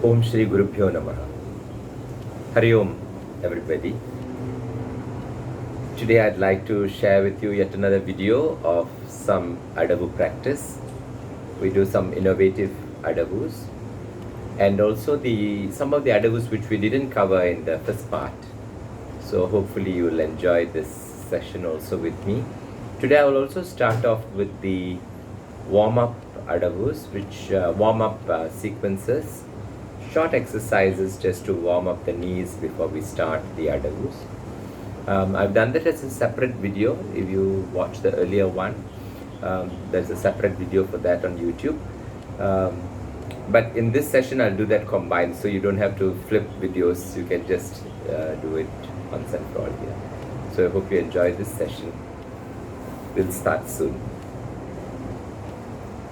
Om Shri Gurubhyo Namaha. Hari Om, everybody. Today I'd like to share with you yet another video of some Adavu practice. We do some innovative Adavus and also some of the Adavus which we didn't cover in the first part. So hopefully you will enjoy this session also with me. Today I will also start off with the warm-up Adavus, which warm-up sequences, short exercises just to warm up the knees before we start the Adavus. I've done that as a separate video. If you watch the earlier one, there's a separate video for that on YouTube. But in this session, I'll do that combined, so you don't have to flip videos. You can just do it once and for all here. So I hope you enjoy this session. We'll start soon.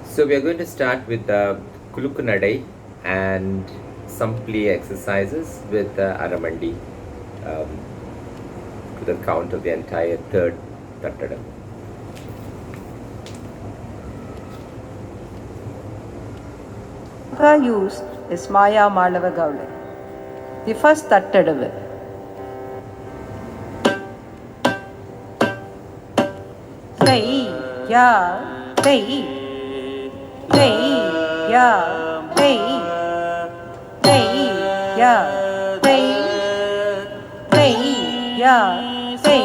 So we are going to start with Kulukku Nadai and some play exercises with Aramandi to the count of the entire third Tattadam. Used is Maya Malava Gaule. The first Tattadavu. Say, ya, say, ya, say, ya, say, ya, say, ya, say,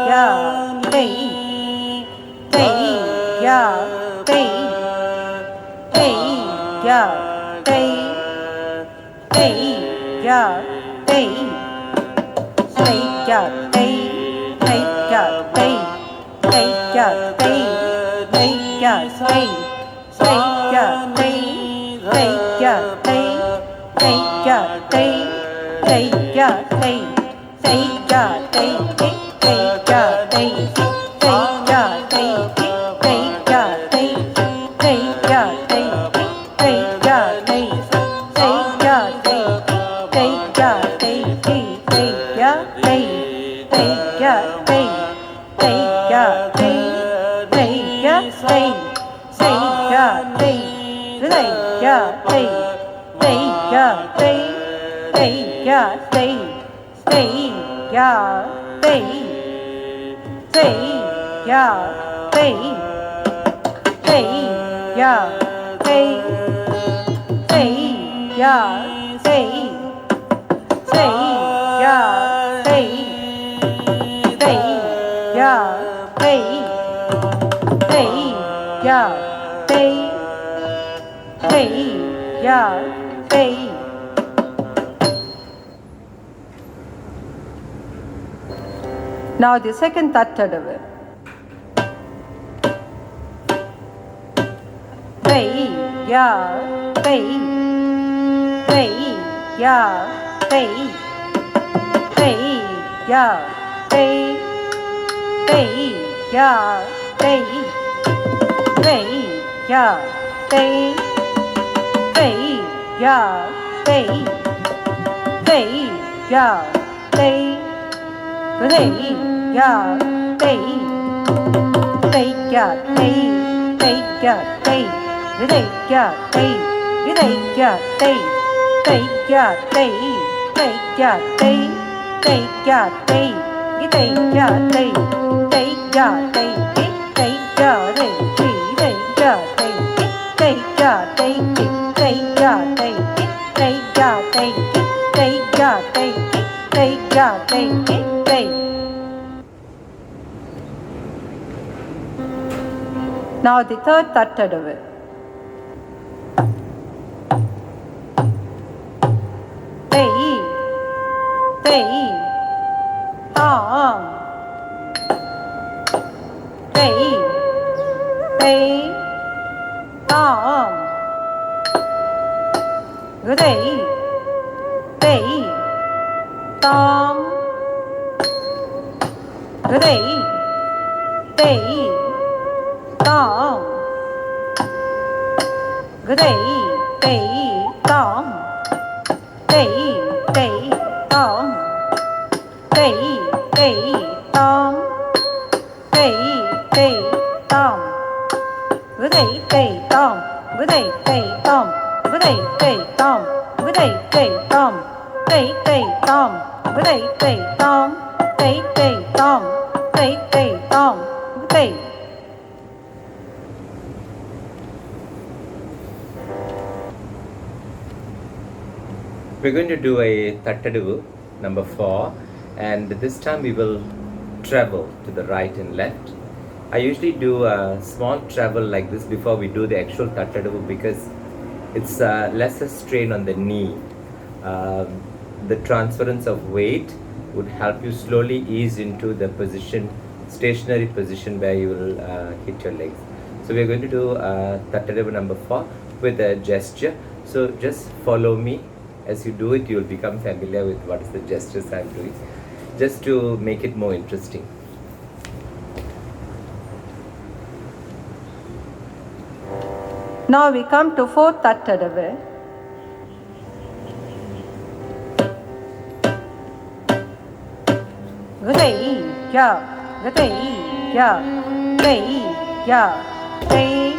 ya, say. Yeah, they, yeah, they, yeah, they, yeah, they, yeah, they, yeah, they, yeah, they, yeah, they, yeah, they, yeah, they, yeah, Now the second Tattadavu. Say, ya, say, ya, say, ya, say, ya, say, ya, say, ya, say, ya, say, yeah, they, yeah, they, yeah, they, yeah, they, yeah, they, yeah, they, yeah, they, yeah, they, yeah, they, yeah, they, yeah, they, Now the third Tattadavu. They, tam, they, tam, they, tam, they, tam, tam, tam, gday day tom, gday day tom, day day tom, gday day tom, day day tom, day day tom, gday. We're going to do a Tattadavu number 4, and this time we will travel to the right and left. I usually do a small travel like this before we do the actual Tattadavu because it's lesser strain on the knee. The transference of weight would help you slowly ease into the position, stationary position where you will hit your legs. So we're going to do Tattadavu number 4 with a gesture. So just follow me. As you do it, you will become familiar with what is the gestures I'm doing, just to make it more interesting. Now we come to fourth Tattadavu. Gday ya, gday ya, gday ya, gday,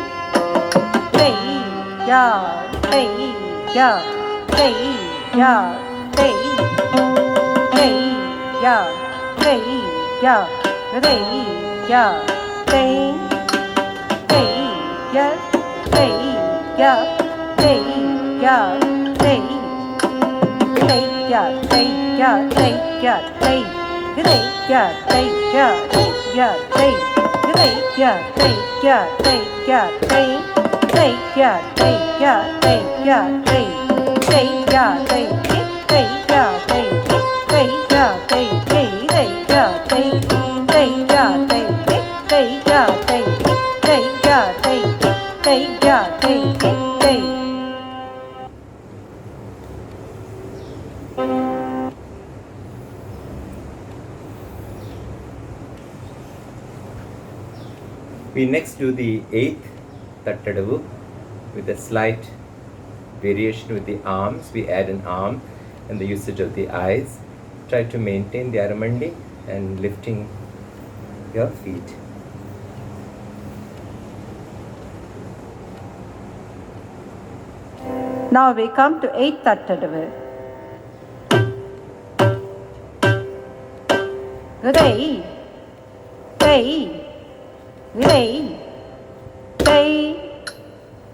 gday ya, gday ya, gday ya, gday, gday ya, gday ya, gday ya, gday, gday ya, gday ya, gday ya, gday, gday ya, gday ya, gday ya, gday. Gday ya, gday ya, gday ya, gday, gday ya, gday ya, gday ya, gday, gday ya, gday ya, gday ya, gday, gday ya, gday, gday ya, gday, gday ya, gday, gday ya, gday, gday ya, gday, gday ya, gday, gday ya, gday, gday ya, gday, gday. We next do the 8th Tattadavu with a slight variation with the arms. We add an arm and the usage of the eyes. Try to maintain the Aramandi and lifting your feet. Now we come to 8th Tattadavu. Gday, gday, gday, gday,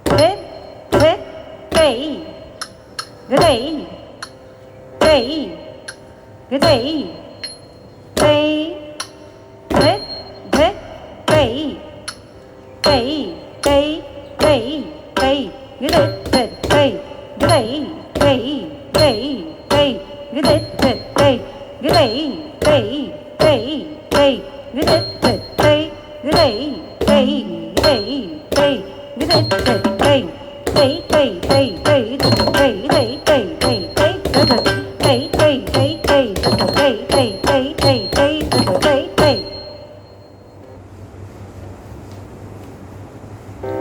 gday, gday, gday, gday, gday, gday,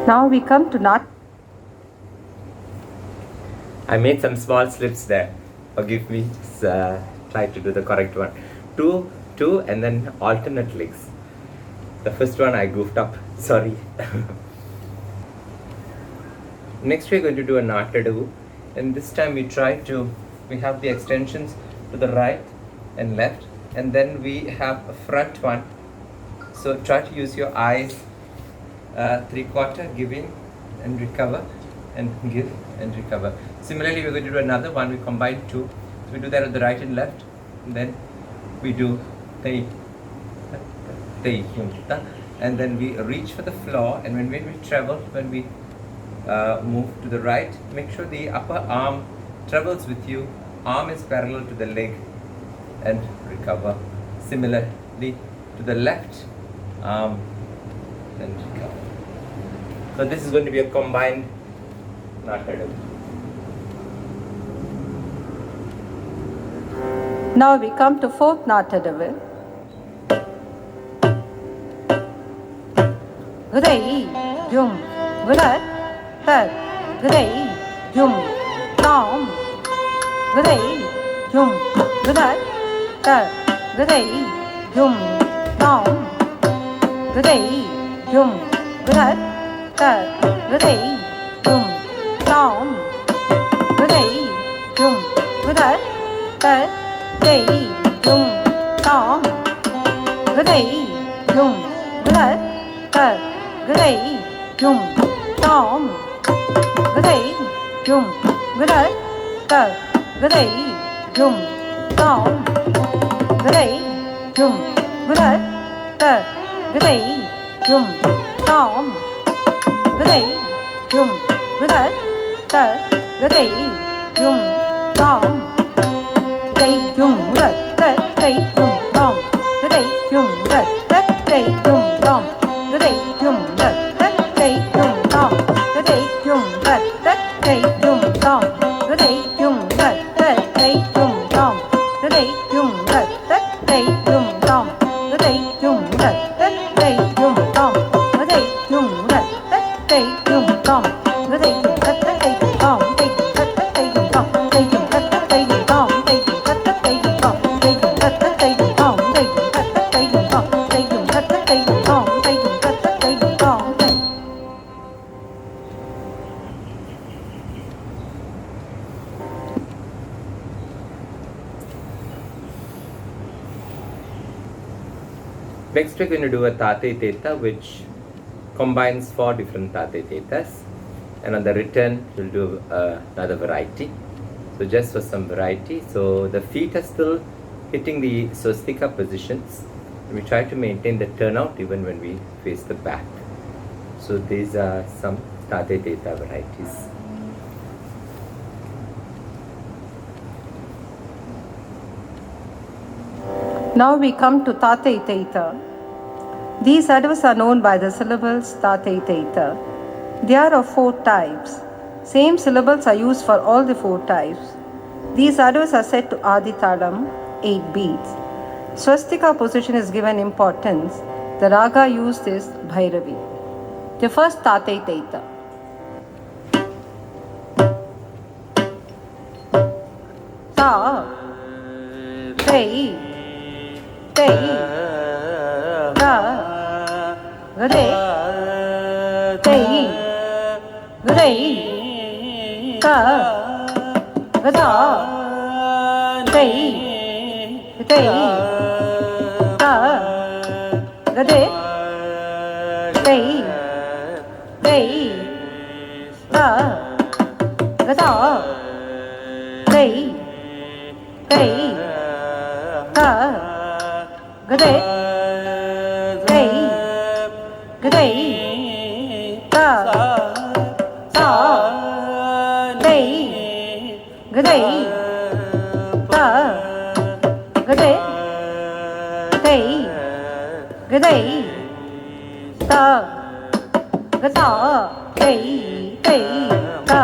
Now we come to knot. I made some small slips there. Forgive me. Just try to do the correct one. Two, and then alternate legs. The first one I goofed up. Sorry. Next we're going to do a Nattadavu, and this time we have the extensions to the right and left, and then we have a front one. So try to use your eyes, 3/4, give in and recover, and give and recover. Similarly, we're going to do another one. We combine two. So we do that at the right and left, and then we do and then we reach for the floor, and when we travel, when we move to the right, make sure the upper arm travels with you, arm is parallel to the leg, and recover. Similarly to the left arm and recover. So this is going to be a combined Nattadavu. Now we come to fourth Nattadavu. Gday, yum, gudat, tat, gday, yum, tom, gday, yum, gudat, tat, gday, yum, tom, gday, yum, gudat, tat, gday, yum, tom, Tom, G'day, Jum, G'day, Ta, G'day, Jum, Tom, G'day, Jum, G'day, Ta, G'day, Jum, Tom, G'day, Jum, G'day, Ta, G'day, Jum, Tom, G'day, Jum, G'day, Ta, G'day, Jum, Tom, G'day, Jum, G'day, Ta, G'day, Jum, Tom, G'day, Jum, G'day, Ta, G'day, Jum, Tom, G'day, Jum, G'day, Ta, G'day, Jum, Tom, G'day, Jum, G'day, Ta, G'day, Jum, Tom, G'day, Jum, G'day, Ta, G'day, Jum, Tom, G'day, Jum, G'day, Ta, G'day, Jum, Tom, G'day, Jum, G'day, Ta, G'day, Jum, Tom, G'day, Jum, Ta, G'day, Jum, Tom, G'day, Jum, Ta, G'day, Jum, Tom, G'day, Jum, Ta, G'day, Jum, Tom, G'day, Jum, Ta, G'day, Jum, Tom, G'day, Jum, Ta, G'day, Jum, Tom, G'day, Jum, Ta, G'day, Jum, Tom, G'day, Jum, Ta, G'day, Jum, Tom, G'day, Jum, Ta, G'day, Jum, Tom, G'day. Next we're going to do a Tate Teta which combines 4 different Tate Tetas, and on the return we'll do another variety. So just for some variety, so the feet are still hitting the swastika positions, and we try to maintain the turnout even when we face the back. So these are some Tate Teta varieties. Now we come to Tate Teta. These adavas are known by the syllables Tate Teta. They are of 4 types. Same syllables are used for all the 4 types. These adavas are set to Adi Talam, 8 beats. Swastika position is given importance. The raga used is Bhairavi. The first Tate Teta. Ta, Tei, Tei, Ta, Gade, Tei, Gade, Ta, Gada, Tei, Tei, Ta, Gade, Tei, Tei, Ta, Gada, Tei, Tei, Ta, Gade, Tei, Gade, Ta, Ta, Tei, Gade, Ta, Gade, Tei, Gade, Ta, Gada, Tei, Tei, Ta,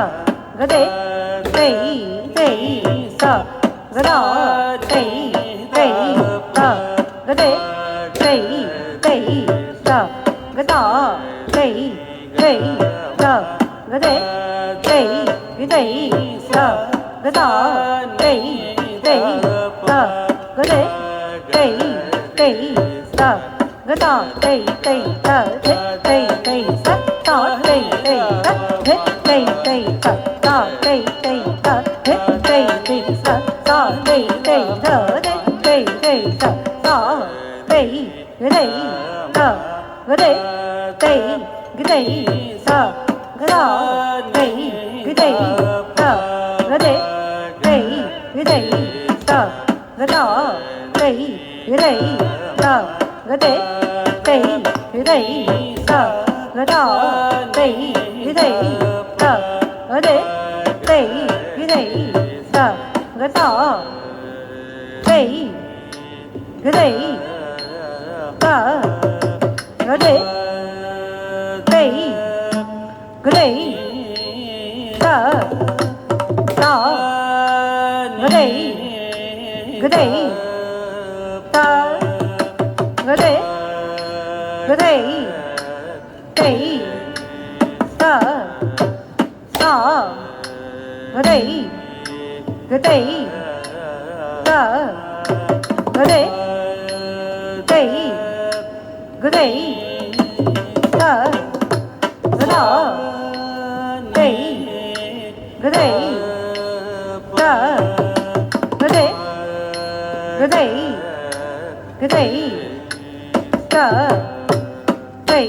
Gade, Tei, Tei, Ta, Gada, Tei, Tei, Ta, Gade, Tei, Tei, Ta, Gada, Tei, Tei, Ta, Gade, Tei, Tei, Ta, Gada, Tei, Tei, Ta, Gade, Tei, Tei, Ta, Gada, Tei, Tei, Ta, Tei, Tei, Ta, Ta, Tei, Tei, Ta, Tei, Tei, Ta, Ta, Tei, Tei, Ta, Tei, Tei, Ta, Ta, Tei, Tei, Ta, Tei, Tei, Ta, Ta, Tei, Tei, Ta, Gade, Tei, Gade, Ta, Gada, Tei, Gade, Ta, Gade, Tei, Gade, Ta, Gada, Tei, Gade, Ta, Gade, Tei, Gade, Ta, Gada, Tei, Gade, Ta, Gade, Tei, Gade, Ta, Gada, Tei, Gade, Ta, Gade, Tei, Gade, Ta, Ta, Gade, Gade, Ta, Gade, Gade, Tei, Ta, Ta, Gade, Gade, Ta, Gade, Tei, Gade, Ta, Gada, Tei, Gade, Ta, Gade, Gade, Gade, Ta, Tei.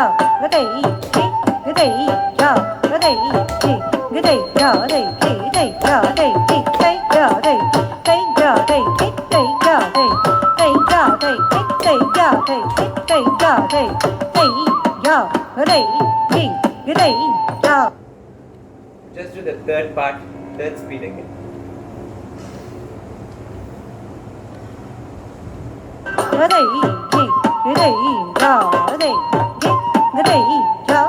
ya ga dai ki ga dai ya ga dai ki ga dai ya dai ki dai ya dai ki dai ya dai dai ya dai ki dai ya dai dai ya dai ki dai ya dai ki dai ya dai dai ya ga dai ki ga dai ya. Just do the third part, third speed again. Ga dai ki ga dai ya dai ki ga dai ya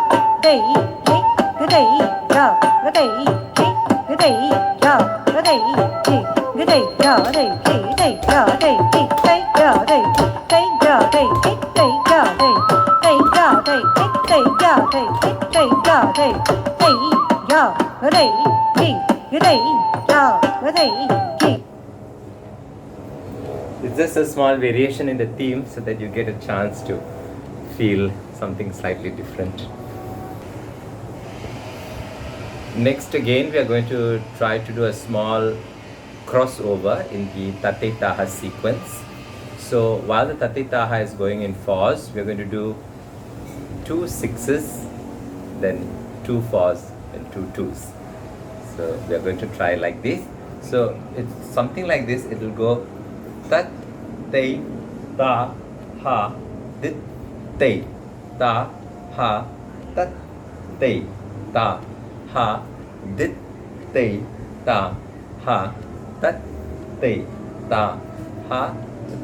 dai ki ga dai ya ga dai ki ga dai ya ga dai ki ga dai ya dai ki dai ya dai ki dai ya dai dai ya dai ki dai ya dai dai ya dai ki dai ya dai ki dai ya dai dai ya ga dai ki ga dai ya ga dai ki. It's just a small variation in the theme so that you get a chance to feel something slightly different. Next again we are going to try to do a small crossover in the Tate Taha sequence. So while the Tate Taha is going in fours, we are going to do 2 6s, then 2 4s and 2 2s. So we are going to try like this. So it's something like this. It will go tat, te, ta, ha, dit, te, ta, ha, tat, te, ta, ha, dit, te, ta, ha, tat, te, ta, ha,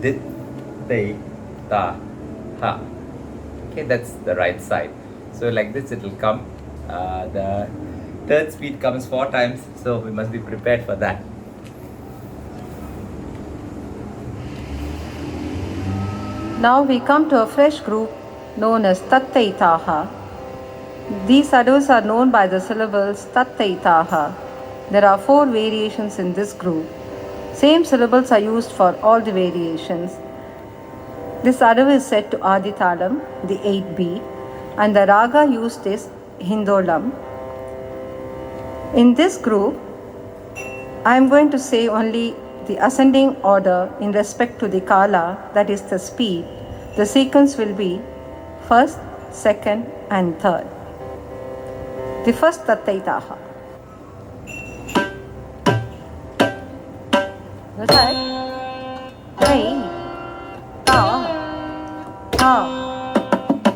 dit, te, ta, ha. Okay, that's the right side. So like this it will come. The third speed comes 4 times, so we must be prepared for that. Now we come to a fresh group known as Tattaitaha. These adavus are known by the syllables Tattaitaha. There are 4 variations in this group. Same syllables are used for all the variations. This adavu is set to Aditalam, the 8th beat, and the raga used is Hindolam. In this group, I am going to say only the ascending order in respect to the kala, that is the speed. The sequence will be first, second and third. The first Tattaitaha. That's right. Hey, ta, ta.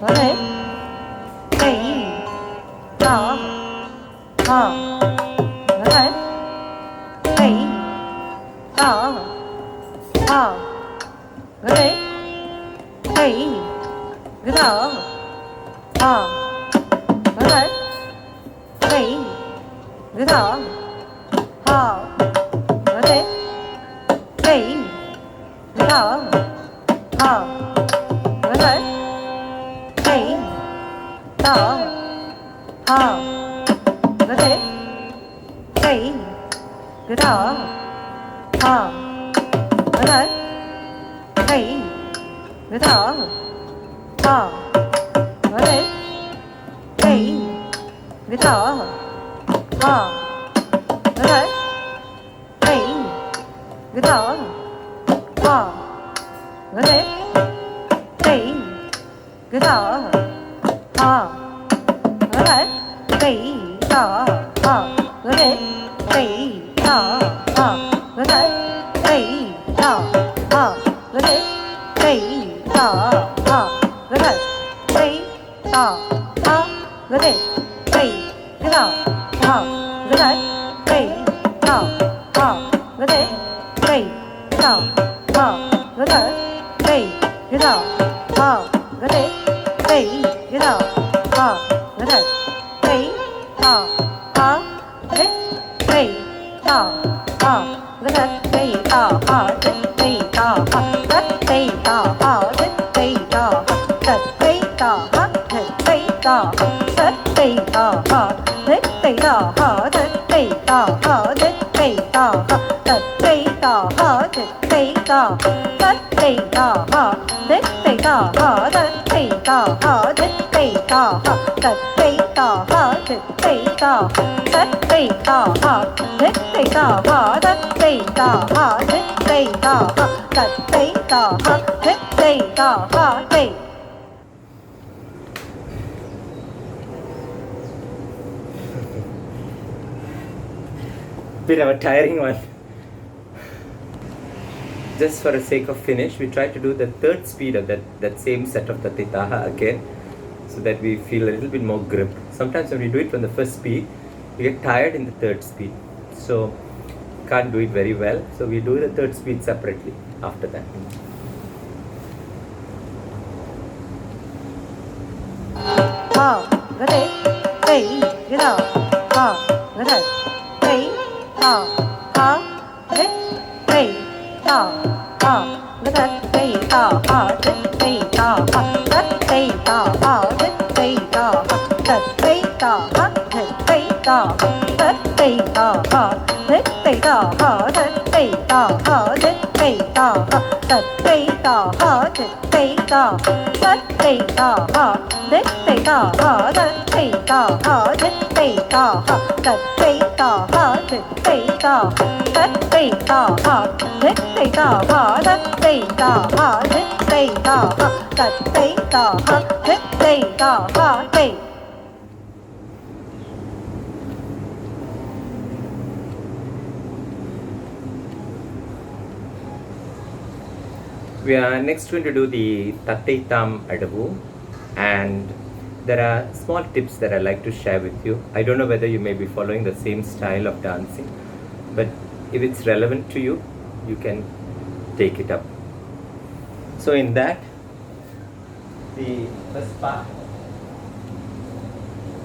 That's right. Hey, ta, ta. That's right. Hey, ta, ta. That's right. Hey, ta, ta. That's right. Hey, ta, ta. That's right. Hey, ta, ta. That's right. Hey, ta, ta. That's it. Hey, ta, ta. That's right. Hey, ta, ta. That's it. Hey, ta, ta. That's right. Hey, ta, ta. That's it. Hey, ta, ta. That's right. Hey, ta, ta. That's it. Hey, ta, ta. That's right. Hey, ta, ta. That's it. Hey, ta, ta. That's right. Hey, ta, ta. That's it. Hey, ta, ta. That's right. Hey, ta, ta. That's it. Hey, ta, ta. That's right. Hey, ta, ta. That's it. Hey, ta, ta. That's right. Hey, ta, ta. That's it. Hey, ta, ta. That's right. Hey, ta, ta. Hey, ta, ta. That's hey, ta, ta. That's hey, ta, ta. That's hey, ta, ta. That's hey, ta, ta. That's hey, ta, ta. That's hey, ta, ta. That's hey, ta, ta. That's hey, ta, ta. That's hey, ta, ta. That's hey, ta. That's hey, ta, ta. That's hey, ta, ta. That's hey, ta, ta. That's hey, ta, ta. That's hey, ta, ta. That's hey, ta. That's hey, ta, ta. That's hey, ta, ta. That's hey, ta, ta. That's hey, ta, ta. That's hey, ta, ta. That's hey, ta, ta. Hey. bit of a tiring one. Just for the sake of finish, we try to do the third speed of that same set of Tatitaha again, so that we feel a little bit more grip. Sometimes when we do it from the first speed, we get tired in the third speed, so can't do it very well. So we do the third speed separately after that. Ha, gade, hey, gida, ha, gade, hey, ha, gade, hey, ha, gade, hey, ha, gade, hey, ha, gade, hey, ha, gade, hey, ha, gade, hey, ha, gade, hey, ha, gade, hey, ha, gade, hey, ha, gade, hey, ha, gade, hey, ha, gade, hey, ha, gade, hey, ha, gade, hey, ha, Hit the da ha da hey da ha hit the da ha da hey da ha hit the da hit the da ha hit the da ha da hey da ha hit the da ha da hey da ha hit the da ha hey. We are next going to do the Tattaitam Adavu, and there are small tips that I like to share with you. I don't know whether you may be following the same style of dancing, but if it's relevant to you, you can take it up. So in that, the first part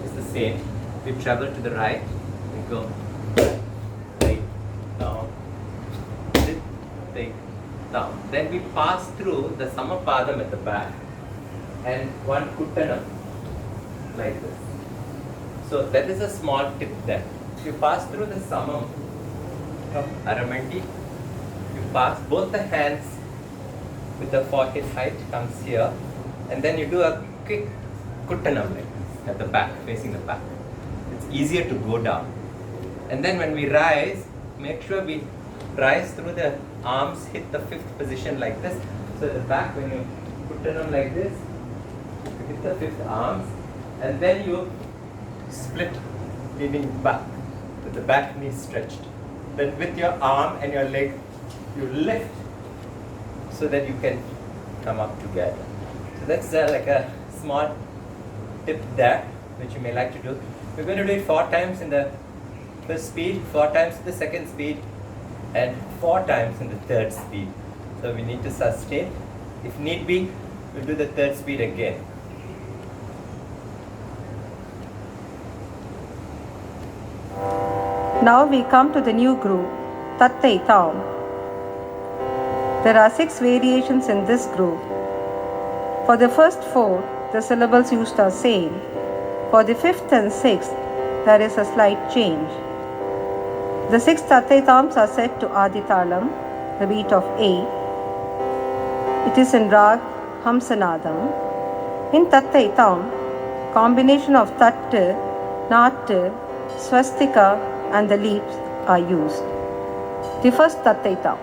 is the same. We travel to the right, we go right, down, sit, take, down. Then we pass through the Samapadam at the back and one Kuttanam like this. So that is a small tip there. If you pass through the Samam of Aramandi, you pass both the hands with the forehead height comes here, and then you do a quick Kuttanam like this at the back, facing the back. It's easier to go down. And then when we rise, make sure we rise through the arms, hit the fifth position like this. So at the back, when you Kuttanam like this, you hit the fifth arms, and then you split, leaning back with the back knee stretched. Then with your arm and your leg, you lift so that you can come up together. So that's like a small tip there, which you may like to do. We're going to do it 4 times in the first speed, 4 times in the second speed, and 4 times in the third speed. So we need to sustain. If need be, we'll do the third speed again. Now we come to the new group, Tattaitam. There are 6 variations in this group. For the first 4, the syllables used are same. For the 5th and 6th, there is a slight change. The 6 Tattaitams are set to Aditalam, the beat of 8. It is in Rag Hamsanadam. In Tattaitam, combination of Tattu, Nattu, Swastika and the leaps are used. The first Tattaitam.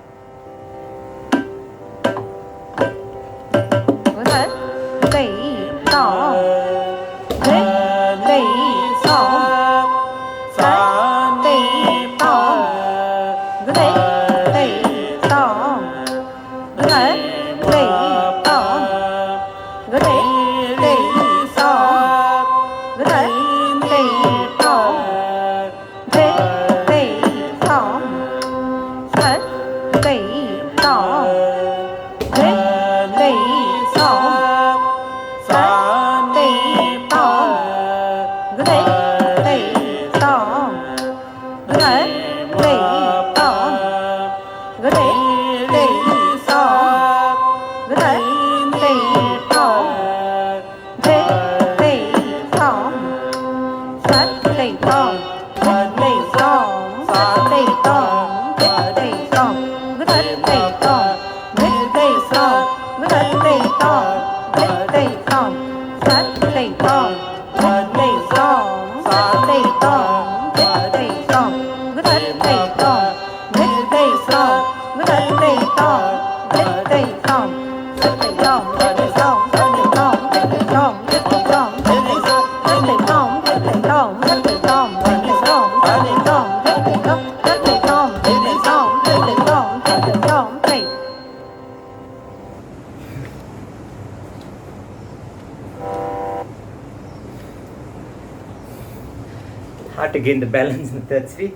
hard to gain the balance in the third speed.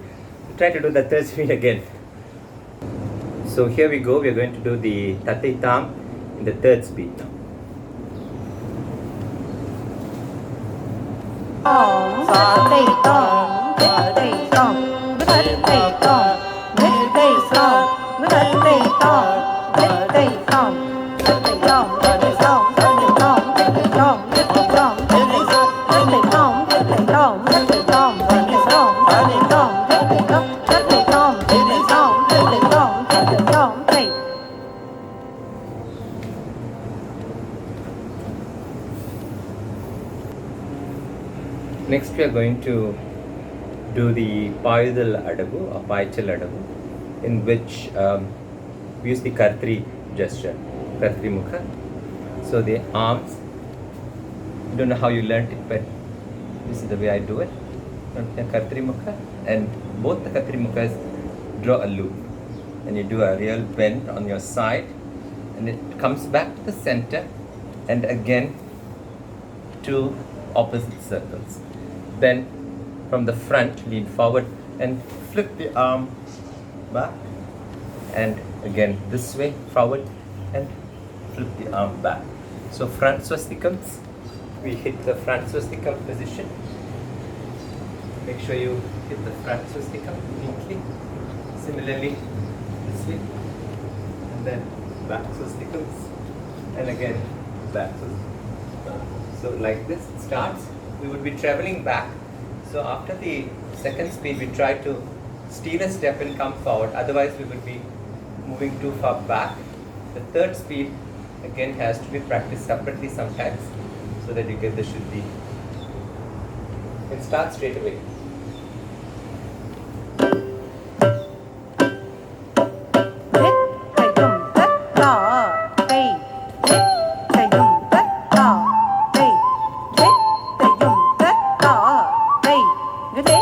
Try to do the third speed again. So here we go. We are going to do the Tatai Tam in the third speed now. Next we are going to do the Payudal Adavu or Paichal Adavu, in which we use the Kartri gesture, Kartri Mukha. So the arms, I don't know how you learnt it, but this is the way I do it. Kartri Mukha, and both the Kartri Mukhas draw a loop, and you do a real bend on your side, and it comes back to the center, and again two opposite circles. Then from the front, lean forward and flip the arm back, and again this way forward and flip the arm back. So front swastikams, we hit the front swastika position. Make sure you hit the front swastika neatly. Similarly this way, and then back swastikams, and again back swastika. So like this it starts. We would be traveling back. So after the second speed, we try to steal a step and come forward. Otherwise, we would be moving too far back. The third speed again has to be practiced separately sometimes, so that you get the Shuddhi. You can start straight away. Good day.